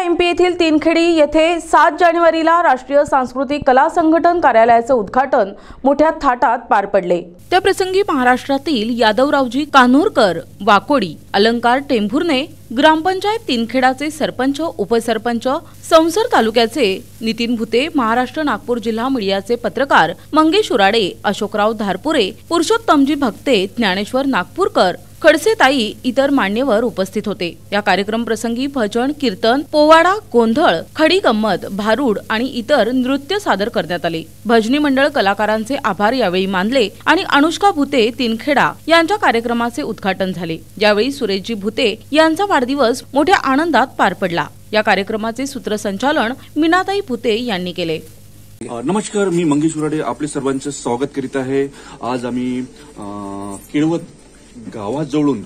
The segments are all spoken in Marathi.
एमपी येथील तीनखेडी येथे 7 जानेवारीला राष्ट्रीय सांस्कृतिक कला संघटन कार्यालयाचे उद्घाटन मोठ्या थाटात पार पडले। त्याप्रसंगी महाराष्ट्रातील यादवरावजी कान्होरकर वाकोडी, अलंकार टेंभुर्णे, ग्रामपंचायत तीनखेडाचे सरपंच, उपसरपंच, संसर तालुक्याचे नितीन भुते, महाराष्ट्र नागपूर जिल्हा मीडियाचे पत्रकार मंगेश उराडे, अशोकराव धारपुरे, पुरुषोत्तमजी भक्ते, ज्ञानेश्वर नागपूरकर, खडसेताई इतर मान्यवर उपस्थित होते। या कार्यक्रम प्रसंगी भजन, कीर्तन, पोवाडा, गोंधळ, खडी गंमत, भारूड आणि इतर नृत्य सादर करण्यात आले। भजनी मंडळ कलाकारांचे आभार यावेळी मानले आणि अनुष्का भुते तीनखेडा यांच्या कार्यक्रमाचे उद्घाटन झाले। यावेळी सुरेशजी भुते यांचा वाढदिवस मोठ्या आनंदात पार पडला। या कार्यक्रमाचे सूत्रसंचालन मीनाताई भुते यांनी केले। नमस्कार, मी मंगेश उराडे आपले सर्वांचे स्वागत करीत आहे। आज आम्ही केळवत गावाजवळून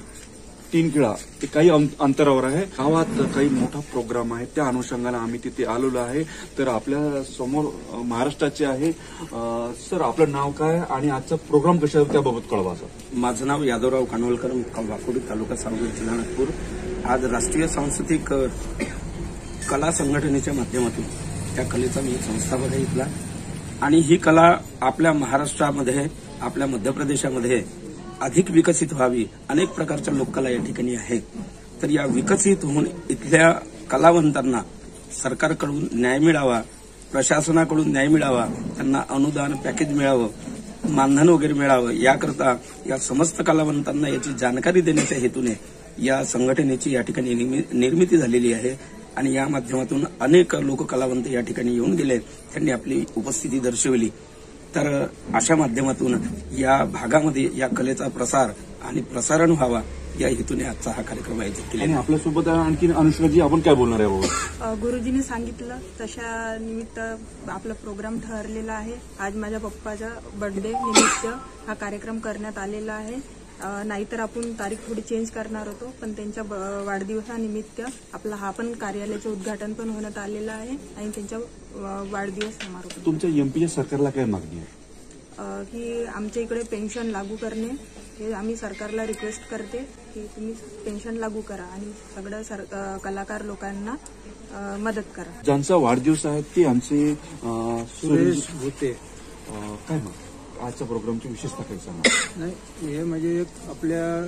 तीनखेडा ते काही अंतरावर आहे, गावात काही मोठा प्रोग्राम आहे, त्या अनुषंगाने आम्ही तिथे आलेलो आहे। तर आपल्या समोर महाराष्ट्राचे आहे सर, आपलं नाव काय आणि आजचा प्रोग्राम कशावर त्याबाबत कळवा सर। माझं नाव यादवराव कान्होरकर, मुक्काम वाकोडी, तालुका सांगोला, जिल्हा नागपूर। आज राष्ट्रीय सांस्कृतिक कला संघटनेच्या माध्यमातून त्या कलेचा मी संस्थापक आहे इथला, आणि ही कला आपल्या महाराष्ट्रामध्ये, आपल्या मध्य प्रदेशामध्ये अधिक विकसित व्हावी। अनेक प्रकारच्या लोककला या ठिकाणी आहेत। तर या विकसित होऊन इथल्या कलावंतांना सरकारकडून न्याय मिळावा, प्रशासनाकडून न्याय मिळावा, त्यांना अनुदान पॅकेज मिळावं, मानधन वगैरे मिळावं, याकरता या समस्त कलावंतांना याची जाणकारी देण्याच्या हेतूने या संघटनेची या ठिकाणी निर्मिती झालेली आहे। आणि या माध्यमातून अनेक लोककलावंत या ठिकाणी येऊन गेले, त्यांनी आपली उपस्थिती दर्शवली। तर अशा माध्यमातून या भागामध्ये या कलेचा प्रसार आणि प्रसारण व्हावा या हेतूने आजचा हा कार्यक्रम आयोजित केला आहे। आपल्यासोबत आणखी अनुष्काजी, आपण काय बोलणार आहे बाबा? गुरुजींनी सांगितलं तशा निमित्त आपला प्रोग्राम ठरलेला आहे। आज माझ्या पप्पाच्या बर्थडे निमित्त हा कार्यक्रम करण्यात आलेला आहे। नाहीतर आपण तारीख थोडी चेंज करणार होतो, पण त्यांच्या वाढदिवसानिमित्त आपला हा पण कार्यालयाचे उद्घाटन पण होण्यात आलेलं आहे आणि त्यांच्या वाढदिवस समारोह। तुमच्या एमपीच्या सरकारला काय मागणी आहे? की आमच्या इकडे पेन्शन लागू करणे, हे आम्ही सरकारला रिक्वेस्ट करते की तुम्ही पेन्शन लागू करा आणि सगळं कलाकार लोकांना मदत करा। ज्यांचा वाढदिवस आहे ते आमचे सुरेश भुते। काय मग आजच्या प्रोग्रामची विशेषता काय सांगा? नाही, हे म्हणजे एक आपल्या